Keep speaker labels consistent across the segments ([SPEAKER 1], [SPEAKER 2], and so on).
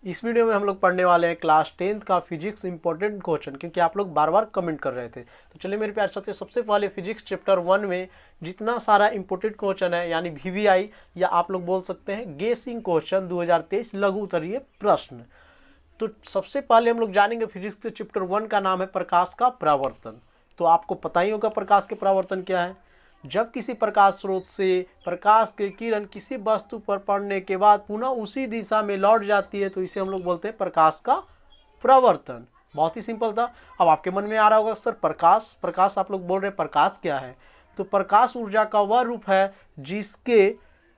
[SPEAKER 1] इस वीडियो में हम लोग पढ़ने वाले हैं क्लास 10th का फिजिक्स इंपॉर्टेंट क्वेश्चन, क्योंकि आप लोग बार बार कमेंट कर रहे थे। तो चलिए मेरे प्यारे साथियों, सबसे पहले फिजिक्स चैप्टर 1 में जितना सारा इंपॉर्टेंट क्वेश्चन है, यानी वीवीआई या आप लोग बोल सकते हैं गेसिंग क्वेश्चन 2023 लघु उत्तरीय प्रश्न। तो सबसे पहले हम लोग जानेंगे फिजिक्स के चैप्टर 1 का नाम है प्रकाश का परावर्तन। तो आपको पता ही होगा प्रकाश के परावर्तन क्या है। जब किसी प्रकाश स्रोत से प्रकाश की किरण किसी वस्तु पर पड़ने के बाद पुनः उसी दिशा में लौट जाती है तो इसे हम लोग बोलते हैं प्रकाश का परावर्तन। बहुत ही सिंपल था। अब आपके मन में आ रहा होगा सर प्रकाश आप लोग बोल रहे हैं, प्रकाश क्या है? तो प्रकाश ऊर्जा का वह रूप है जिसके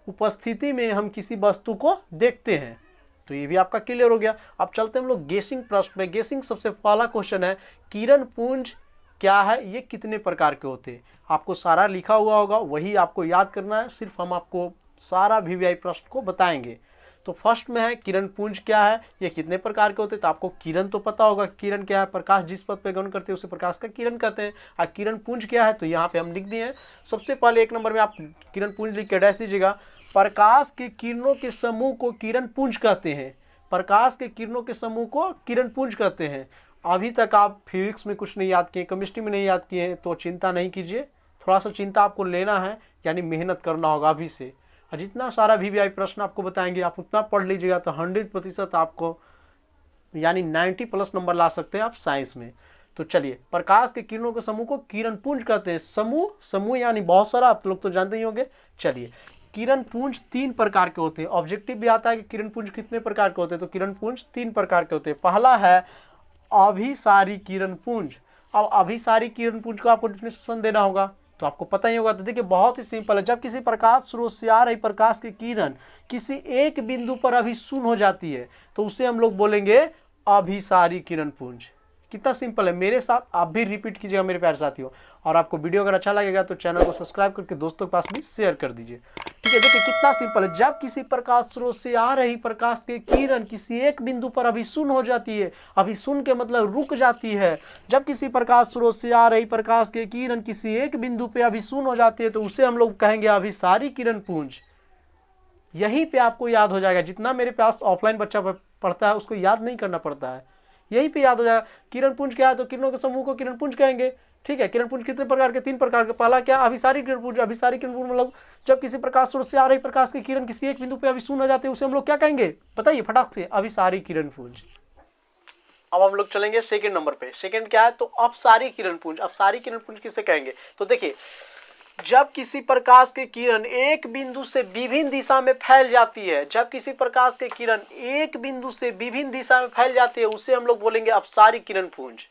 [SPEAKER 1] उपस्थिति में हम किसी वस्तु को देखते हैं। तो ये भी आपका क्लियर हो गया। अब चलते हैं हम लोग गेसिंग प्रश्न में। गेसिंग सबसे पहला क्वेश्चन है, किरण पुंज क्या है, ये कितने प्रकार के होते हैं? आपको सारा लिखा हुआ होगा, वही आपको याद करना है। सिर्फ हम आपको सारा वीवीआई प्रश्न को बताएंगे। तो फर्स्ट में है किरण पुंज क्या है, ये कितने प्रकार के होते हैं? तो आपको किरण तो पता होगा, किरण क्या है? प्रकाश जिस पथ पे गमन करते हैं उसे प्रकाश का किरण कहते हैं। और किरण पुंज क्या है, तो यहाँ पे हम लिख दिए हैं। सबसे पहले एक नंबर में आप किरण पुंज लिख के डैश दीजिएगा। प्रकाश के किरणों के समूह को किरण पुंज कहते हैं। प्रकाश के किरणों के समूह को किरण पुंज कहते हैं। अभी तक आप फिजिक्स में कुछ नहीं याद किए, केमिस्ट्री में नहीं याद किए, तो चिंता नहीं कीजिए। थोड़ा सा चिंता आपको लेना है, यानी मेहनत करना होगा अभी से। और जितना सारा वीवीआई प्रश्न आपको बताएंगे आप उतना पढ़ लीजिएगा, तो 100% आपको यानी 90+ नंबर ला सकते हैं आप साइंस में। तो चलिए, प्रकाश के किरणों के समूह को किरण पुंज कहते हैं। समूह यानी बहुत सारा, आप लोग तो जानते ही होंगे। चलिए, किरण पुंज 3 प्रकार के होते हैं। ऑब्जेक्टिव भी आता है कि किरण पुंज कितने प्रकार के होते हैं, तो किरण पुंज 3 प्रकार के होते हैं। पहला है अभिसारी किरण पुंज। अब अभिसारी किरण पुंज को आपको डिफिनेशन देना होगा, तो आपको पता ही होगा। तो देखिए, बहुत ही सिंपल है। जब किसी प्रकाश स्रोत से आ रही प्रकाश की किरण किसी एक बिंदु पर अभिशून्य हो जाती है तो उसे हम लोग बोलेंगे अभिसारी किरण पुंज। कितना सिंपल है, मेरे साथ आप भी रिपीट कीजिएगा मेरे प्यारे साथियों। और आपको वीडियो अगर अच्छा लगेगा तो चैनल को सब्सक्राइब करके दोस्तों के पास भी शेयर कर दीजिए। ठीक है, देखिए कितना सिंपल है। जब किसी प्रकाश स्रोत से आ रही प्रकाश की किरण किसी एक बिंदु पर अभिशून्य हो जाती है, अभिशून्य के मतलब रुक जाती है। जब किसी प्रकाश स्रोत से आ रही प्रकाश की किरण किसी एक बिंदु पे अभिशून्य हो जाती है तो उसे हम लोग कहेंगे अभिसारी किरण पुंज। यहीं पे आपको याद हो जाएगा। जितना मेरे पास ऑफलाइन बच्चा पढ़ता है उसको याद नहीं करना पड़ता है, यहीं पे याद हो जाएगा। किरण पुंज क्या है, तो किरणों के समूह को किरण पुंज कहेंगे। ठीक है, किरण पुंज कितने प्रकार के? 3 प्रकार के। पहला क्या? अभिसारी किरण पुंज। अभिसारी किरण पुंज मतलब जब किसी प्रकाश स्रोत से आ रही प्रकाश की किरण किसी एक बिंदु पे अभिशून्य हो जाती है उसे हम लोग क्या कहेंगे, बताइए फटाक से? अभिसारी किरण पुंज। अब हम लोग चलेंगे सेकंड नंबर पे। सेकंड क्या है, तो अपसारी किरण पुंज। अपसारी किरण पुंज किसे कहेंगे, तो देखिए, जब किसी प्रकाश की किरण एक बिंदु से विभिन्न दिशा में फैल जाती है, जब किसी प्रकाश की किरण एक बिंदु से विभिन्न दिशा में फैल जाती है उसे हम लोग बोलेंगे अपसारी किरण पुंज।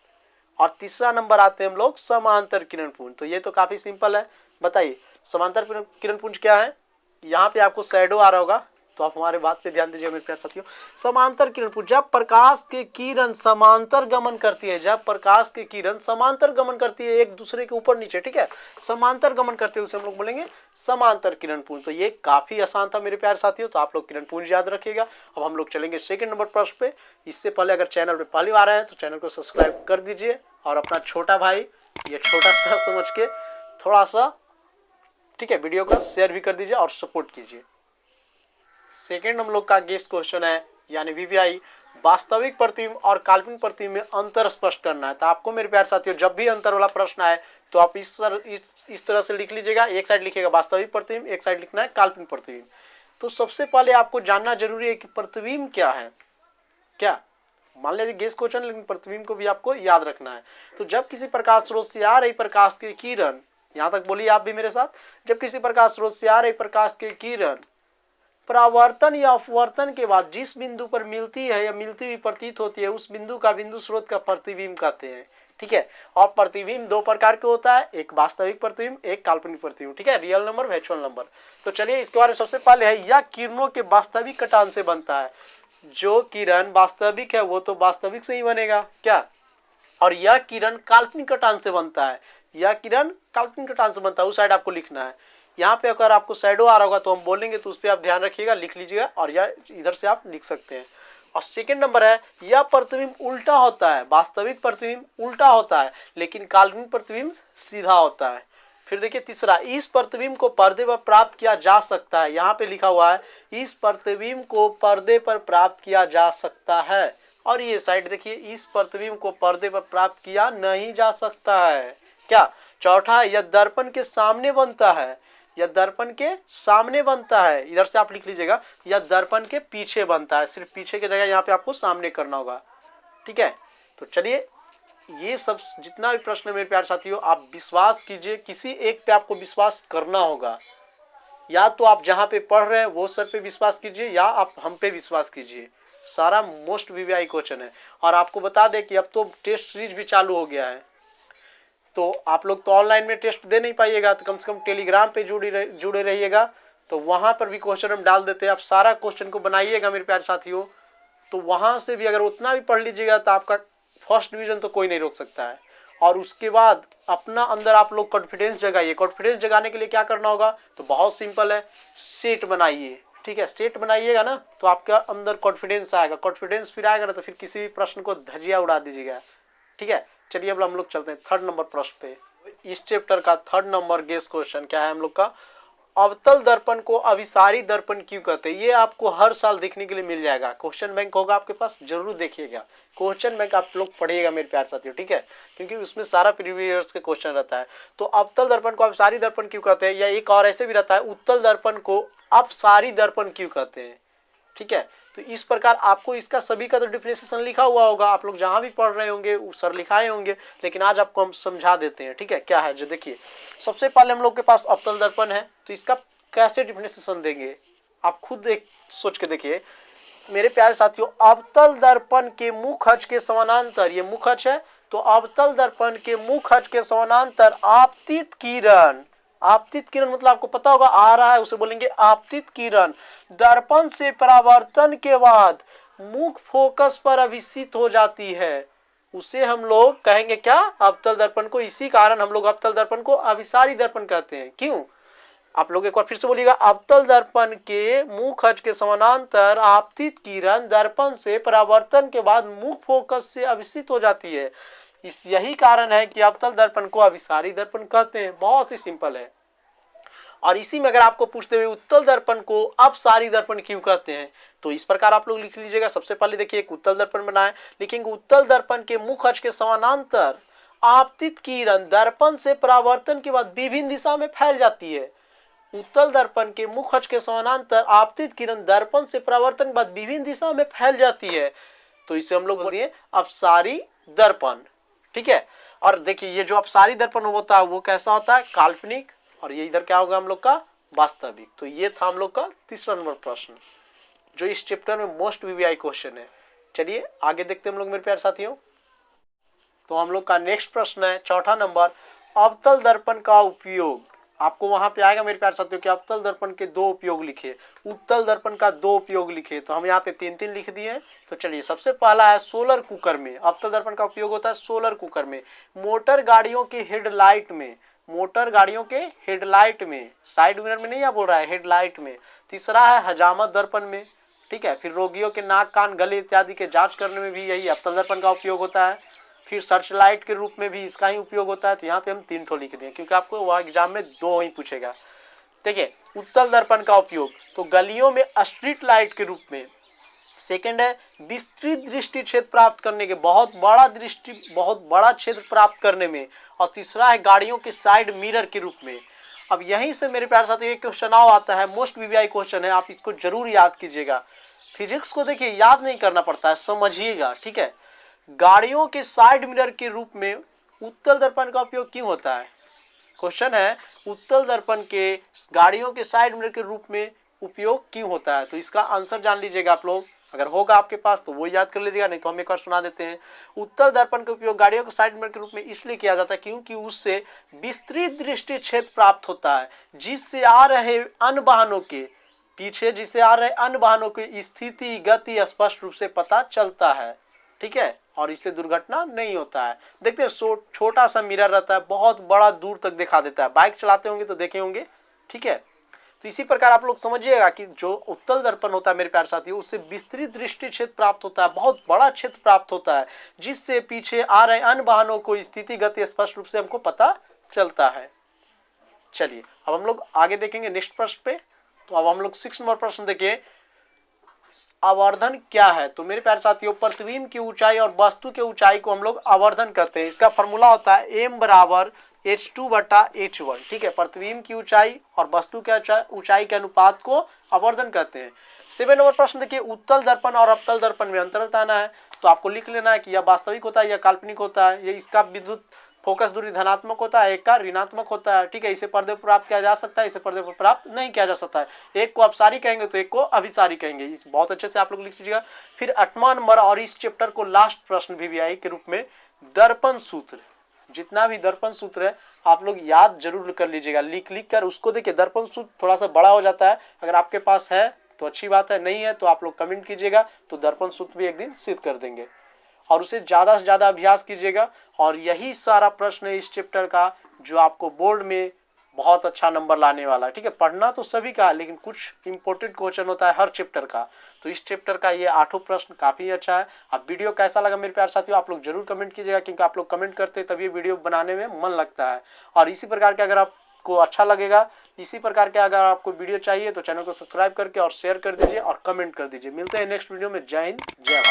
[SPEAKER 1] और तीसरा नंबर आते हैं हम लोग समांतर किरण पुंज। तो ये तो काफी सिंपल है, बताइए समांतर किरण पुंज क्या है? यहाँ पे आपको शैडो आ रहा होगा, तो आप हमारे बात पे ध्यान दीजिए मेरे प्यारे साथियों। समांतर किरण पुंज, जब प्रकाश की किरण समांतर गमन करती है, जब प्रकाश की किरण समांतर गमन करती है एक दूसरे के ऊपर नीचे, ठीक है, समांतर गमन करते हैं उसे हम लोग बोलेंगे समांतर किरण पुंज। तो ये काफी आसान था मेरे प्यारे साथियों, तो आप लोग किरण पुंज याद रखिएगा। अब हम लोग चलेंगे सेकंड नंबर प्रश्न पे। इससे पहले अगर चैनल पे पहली बार आए हैं तो चैनल को सब्सक्राइब कर दीजिए और अपना छोटा भाई ये छोटा सा समझ के थोड़ा सा, ठीक है, वीडियो को शेयर भी कर दीजिए और सपोर्ट कीजिए। सेकेंड हम लोग का गेस क्वेश्चन है, यानी वीवीआई, वास्तविक प्रतिबिंब और काल्पनिक प्रतिबिंब में अंतर स्पष्ट करना है। तो आपको मेरे प्यारे साथियों जब भी अंतर वाला प्रश्न आए तो आप इस तरह से लिख लीजिएगा। एक साइड लिखिएगा वास्तविक प्रतिबिंब, एक साइड लिखना है काल्पनिक प्रतिबिंब। तो सबसे पहले आपको जानना जरूरी है कि प्रतिबिंब क्या है। क्या मान लीजिए गेस क्वेश्चन, लेकिन प्रतिबिंब को भी आपको याद रखना है। तो जब किसी प्रकाश स्रोत से आ रही प्रकाश की किरण, यहां तक बोलिए आप भी मेरे साथ, जब किसी प्रकाश स्रोत से आ रही प्रकाश की किरण परावर्तन या अपवर्तन के बाद जिस बिंदु पर मिलती है या मिलती हुई प्रतीत होती है उस बिंदु का बिंदु स्रोत का प्रतिबिंब कहते हैं। ठीक है, और प्रतिबिंब 2 प्रकार के होता है, एक वास्तविक प्रतिबिंब, एक काल्पनिक प्रतिबिंब। ठीक है, रियल नंबर, वर्चुअल नंबर। तो चलिए इसके बारे में सबसे पहले है, यह किरणों के वास्तविक कटान से बनता है। जो किरण वास्तविक है वो तो वास्तविक से ही बनेगा क्या, और यह किरण काल्पनिक कटान से बनता है। यह किरण काल्पनिक कटान से बनता है, उस साइड आपको लिखना है। यहाँ पे अगर आपको शैडो आ रहा होगा तो हम बोलेंगे तो उस पर आप ध्यान रखिएगा, लिख लीजिएगा, और यह इधर से आप लिख सकते हैं। और सेकंड नंबर है, यह प्रतिबिंब उल्टा होता है। वास्तविक प्रतिबिंब उल्टा होता है लेकिन काल्पनिक प्रतिबिंब सीधा होता है। फिर देखिए तीसरा, इस प्रतिबिंब को पर्दे पर प्राप्त किया जा सकता है। यहाँ पे लिखा हुआ है इस प्रतिबिंब को पर्दे पर प्राप्त किया जा सकता है, और ये साइड देखिए इस प्रतिबिंब को पर्दे पर प्राप्त किया नहीं जा सकता है। क्या? चौथा, यह दर्पण के सामने बनता है, यह दर्पण के सामने बनता है। इधर से आप लिख लीजिएगा यह दर्पण के पीछे बनता है, सिर्फ पीछे की जगह यहाँ पे आपको सामने करना होगा। ठीक है, तो चलिए ये सब जितना भी प्रश्न मेरे प्यारे साथियों आप विश्वास कीजिए, किसी एक पे आपको विश्वास करना होगा। या तो आप जहां पे पढ़ रहे हैं वो सर पे विश्वास कीजिए, या आप हम पे विश्वास कीजिए। सारा मोस्ट वीवीआई क्वेश्चन है। और आपको बता दें कि अब तो टेस्ट सीरीज भी चालू हो गया है, तो आप लोग तो ऑनलाइन में टेस्ट दे नहीं पाइएगा, तो कम से कम टेलीग्राम पे जुड़े रहिएगा, तो वहां पर भी क्वेश्चन हम डाल देते हैं। आप सारा क्वेश्चन को बनाइएगा मेरे प्यारे साथियों, तो वहां से भी अगर उतना भी पढ़ लीजिएगा तो आपका फर्स्ट डिवीजन तो कोई नहीं रोक सकता है। और उसके बाद अपना अंदर आप लोग कॉन्फिडेंस जगाइए। कॉन्फिडेंस जगाने के लिए क्या करना होगा? तो बहुत सिंपल है, सेट बनाइए। ठीक है, सेट बनाइएगा ना तो आपका अंदर कॉन्फिडेंस आएगा। कॉन्फिडेंस फिर आएगा ना तो फिर किसी भी प्रश्न को धजिया उड़ा दीजिएगा। ठीक है, चलिए अब हम लोग चलते हैं थर्ड नंबर प्रश्न पे। इस चैप्टर का थर्ड नंबर गेस क्वेश्चन क्या है हम लोग का? अवतल दर्पण को अभिसारी दर्पण क्यों कहते हैं? ये आपको हर साल देखने के लिए मिल जाएगा। क्वेश्चन बैंक होगा आपके पास, जरूर देखिएगा। क्वेश्चन बैंक आप लोग पढ़िएगा मेरे प्यारे साथियों, ठीक है, क्योंकि उसमें सारा प्रीवियस ईयर्स के क्वेश्चन रहता है। तो अवतल दर्पण को अभिसारी दर्पण क्यों कहते हैं, या एक और ऐसे भी रहता है उत्तल दर्पण को अपसारी दर्पण क्यों कहते हैं। ठीक है, तो इस प्रकार आपको इसका सभी का तो डिफरेंशिएशन लिखा हुआ होगा, आप लोग जहां भी पढ़ रहे होंगे सर लिखाए होंगे, लेकिन आज आपको हम समझा देते हैं। ठीक है, क्या है जो देखिए, सबसे पहले हम लोग के पास अवतल दर्पण है, तो इसका कैसे डिफरेंशिएशन देंगे आप खुद एक सोच के देखिए मेरे प्यारे साथियों। अवतल दर्पण के मुख अक्ष के समानांतर, ये मुख अक्ष है, तो अवतल दर्पण के मुख अक्ष के समानांतर आपतित किरण, आपतित किरण मतलब आपको पता होगा आ रहा है, उसे बोलेंगे आपतित किरण दर्पण से परावर्तन के बाद मुख फोकस पर अभिसित हो जाती है, उसे हम लोग कहेंगे क्या? अवतल दर्पण को। इसी कारण हम लोग अवतल दर्पण को अभिसारी दर्पण कहते हैं। क्यों? आप लोग एक बार फिर से बोलिएगा, अवतल दर्पण के मुख अक्ष के समानांतर आपतित किरण दर्पण से परावर्तन के बाद मुख फोकस से अभिसित हो जाती है, इस यही कारण है कि अवतल दर्पण को अभिसारी दर्पण कहते हैं। बहुत ही सिंपल है। और इसी में अगर आपको पूछते हुए उत्तल दर्पण को अपसारी दर्पण क्यों कहते हैं, तो इस प्रकार आप लोग लिख लीजिएगा। सबसे पहले देखिए एक उत्तल दर्पण बनाए, लिखेंगे उत्तल दर्पण के मुख अक्ष के समानांतर आपतित किरण दर्पण से परावर्तन के बाद विभिन्न दिशा में फैल जाती है। उत्तल दर्पण के मुख अक्ष के समानांतर आपतित किरण दर्पण से परावर्तन के बाद विभिन्न दिशा में फैल जाती है, तो इसे हम लोग बोलिए अपसारी दर्पण। ठीक है, और देखिए ये जो अपसारी दर्पण होता है वो कैसा होता है? काल्पनिक, और ये इधर क्या होगा हम लोग का? वास्तविक। तो ये था हम लोग का तीसरा नंबर प्रश्न, जो इस चैप्टर में मोस्ट वीवीआई क्वेश्चन है। चलिए आगे देखते हैं हम लोग मेरे प्यारे साथियों। तो हम लोग का नेक्स्ट प्रश्न है चौथा नंबर, अवतल दर्पण का उपयोग। आपको वहां पे आएगा मेरे प्यारे साथियों कि अवतल दर्पण के दो उपयोग लिखे, उत्तल दर्पण का दो उपयोग लिखे, तो हम यहाँ पे 3-3 लिख दिए। तो चलिए सबसे पहला है सोलर कुकर में। अवतल दर्पण का उपयोग होता है सोलर कुकर में, मोटर गाड़ियों के हेडलाइट में, मोटर गाड़ियों के हेडलाइट में, साइड मिरर में नहीं आप बोल रहा है, हेडलाइट में। तीसरा है हजामत दर्पण में। ठीक है, फिर रोगियों के नाक कान गले इत्यादि के जांच करने में भी यही अवतल दर्पण का उपयोग होता है। फिर सर्च लाइट के रूप में भी इसका ही उपयोग होता है। तो यहाँ पे हम 3 ठो लिख दें, क्योंकि आपको वह एग्जाम में 2 ही पूछेगा। देखिए उत्तल दर्पण का उपयोग तो गलियों में स्ट्रीट लाइट के रूप में। सेकंड है विस्तृत दृष्टि क्षेत्र प्राप्त करने के, बहुत बड़ा क्षेत्र प्राप्त करने में। और तीसरा है गाड़ियों के साइड मिरर के रूप में। अब यहीं से मेरे प्यारे साथियों एक क्वेश्चन आता है, मोस्ट वीवीआई क्वेश्चन है, आप इसको जरूर याद कीजिएगा। फिजिक्स को देखिए याद नहीं करना पड़ता है, समझिएगा। ठीक है, गाड़ियों के साइड मिरर के रूप में उत्तल दर्पण का उपयोग क्यों होता है? क्वेश्चन है उत्तल दर्पण के गाड़ियों के साइड मिरर के रूप में उपयोग क्यों होता है? तो इसका आंसर जान लीजिएगा आप लोग, अगर होगा आपके पास तो वो याद कर लीजिएगा, नहीं तो हम एक बार सुना देते हैं। उत्तल दर्पण का उपयोग गाड़ियों के साइड मिरर के रूप में इसलिए किया जाता है क्योंकि उससे विस्तृत दृष्टि क्षेत्र प्राप्त होता है, जिससे आ रहे अन्य वाहनों के पीछे, जिससे आ रहे अन्य वाहनों की स्थिति गति स्पष्ट रूप से पता चलता है। ठीक है, और इससे दुर्घटना नहीं होता है। देखते हैं छोटा सा मिरर रहता है, बहुत बड़ा दूर तक दिखा देता है, बाइक चलाते होंगे तो देखे होंगे। ठीक है, तो इसी प्रकार आप लोग समझिएगा कि जो उत्तल दर्पण होता है मेरे प्यारे साथियों, उससे विस्तृत दृष्टि क्षेत्र प्राप्त होता है, बहुत बड़ा क्षेत्र प्राप्त होता है, जिससे पीछे आ रहे अन्य वाहनों को स्थिति गति स्पष्ट रूप से हमको पता चलता है। चलिए अब हम लोग आगे देखेंगे नेक्स्ट प्रश्न पे। तो अब हम लोग 6 नंबर प्रश्न देखिए, आवर्धन क्या है। तो मेरे प्यारे साथियों, प्रतिबिंब की ऊंचाई और वस्तु की ऊंचाई को हम लोग आवर्धन कहते हैं। इसका फॉर्मूला होता है m बराबर h2 बटा h1। ठीक है, प्रतिबिंब की ऊंचाई और वस्तु के ऊंचाई के अनुपात को आवर्धन कहते हैं। 7 नंबर प्रश्न देखिए, उत्तल दर्पण और अवतल दर्पण में अंतर बताना है। तो आपको लिख लेना है कि यह वास्तविक होता है या काल्पनिक होता है। ये इसका विद्युत फोकस दूरी धनात्मक होता है, एक का ऋणात्मक होता है। ठीक है, इसे पर्दे पर प्राप्त किया जा सकता है, इसे पर्दे पर प्राप्त नहीं किया जा सकता है। एक को अपसारी कहेंगे तो एक को अभिसारी कहेंगे। इस बहुत अच्छे से आप लोग लिख लीजिएगा। फिर 8वां नंबर और इस चैप्टर को लास्ट प्रश्न VVI के रूप में, दर्पण सूत्र। जितना भी दर्पण सूत्र है आप लोग याद जरूर कर लीजिएगा, लिख लिख कर उसको। देखिए दर्पण सूत्र थोड़ा सा बड़ा हो जाता है, अगर आपके पास है तो अच्छी बात है, नहीं है तो आप लोग कमेंट कीजिएगा, तो दर्पण सूत्र भी एक दिन सिद्ध कर देंगे। और उसे ज्यादा से ज्यादा अभ्यास कीजिएगा। और यही सारा प्रश्न है इस चैप्टर का जो आपको बोर्ड में बहुत अच्छा नंबर लाने वाला है। ठीक है, पढ़ना तो सभी का, लेकिन कुछ इंपॉर्टेंट क्वेश्चन होता है हर चैप्टर का। तो इस चैप्टर का ये 8 प्रश्न काफी अच्छा है। अब वीडियो कैसा लगा मेरे प्यारे साथियों, आप लोग जरूर कमेंट कीजिएगा, क्योंकि आप लोग कमेंट करते तभी वीडियो बनाने में मन लगता है। और इसी प्रकार के अगर आपको अच्छा लगेगा, इसी प्रकार के अगर आपको वीडियो चाहिए तो चैनल को सब्सक्राइब करके और शेयर कर दीजिए और कमेंट कर दीजिए। मिलते हैं नेक्स्ट वीडियो में। जय हिंद, जय भारत।